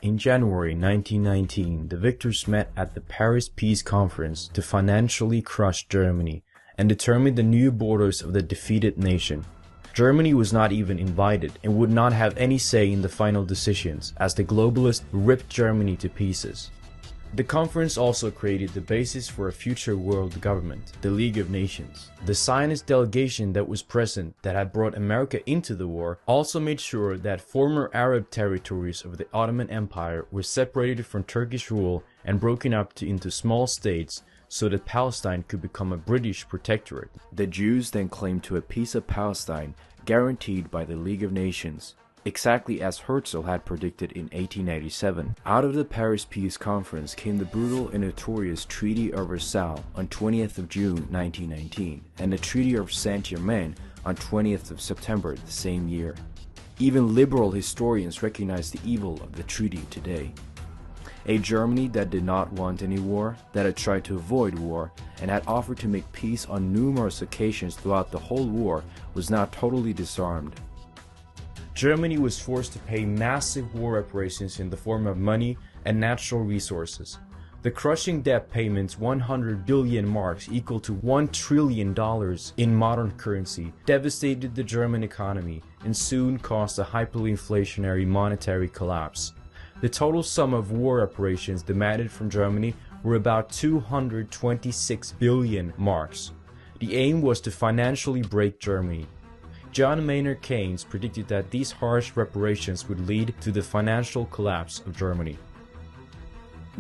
In January 1919, the victors met at the Paris Peace Conference to financially crush Germany and determine the new borders of the defeated nation. Germany was not even invited and would not have any say in the final decisions, as the globalists ripped Germany to pieces. The conference also created the basis for a future world government, the League of Nations. The Zionist delegation that was present, that had brought America into the war, also made sure that former Arab territories of the Ottoman Empire were separated from Turkish rule and broken up into small states so that Palestine could become a British protectorate. The Jews then claimed to a piece of Palestine guaranteed by the League of Nations, exactly as Herzl had predicted in 1887. Out of the Paris Peace Conference came the brutal and notorious Treaty of Versailles on 20th of June 1919 and the Treaty of Saint-Germain on 20th of September the same year. Even liberal historians recognize the evil of the treaty today. A Germany that did not want any war, that had tried to avoid war, and had offered to make peace on numerous occasions throughout the whole war, was now totally disarmed. Germany was forced to pay massive war reparations in the form of money and natural resources. The crushing debt payments, 100 billion marks, equal to $1 trillion in modern currency, devastated the German economy and soon caused a hyperinflationary monetary collapse. The total sum of war reparations demanded from Germany were about 226 billion marks. The aim was to financially break Germany. John Maynard Keynes predicted that these harsh reparations would lead to the financial collapse of Germany.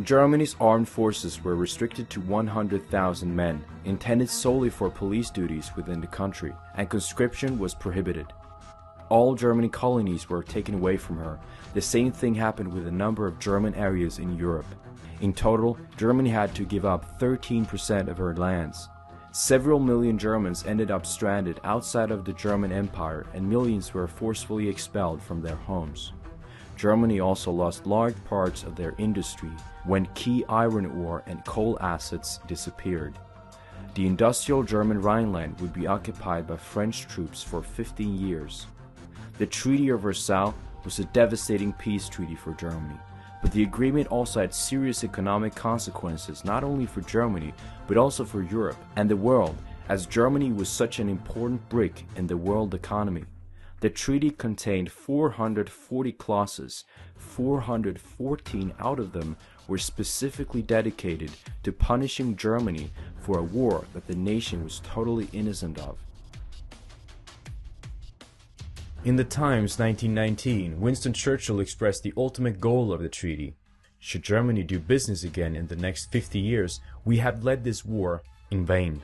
Germany's armed forces were restricted to 100,000 men, intended solely for police duties within the country, and conscription was prohibited. All German colonies were taken away from her. The same thing happened with a number of German areas in Europe. In total, Germany had to give up 13% of her lands. Several million Germans ended up stranded outside of the German Empire, and millions were forcefully expelled from their homes. Germany also lost large parts of their industry when key iron ore and coal assets disappeared. The industrial German Rhineland would be occupied by French troops for 15 years. The Treaty of Versailles was a devastating peace treaty for Germany. But the agreement also had serious economic consequences not only for Germany, but also for Europe and the world, as Germany was such an important brick in the world economy. The treaty contained 440 clauses. 414 out of them were specifically dedicated to punishing Germany for a war that the nation was totally innocent of. In the Times 1919, Winston Churchill expressed the ultimate goal of the treaty. Should Germany do business again in the next 50 years, we have led this war in vain.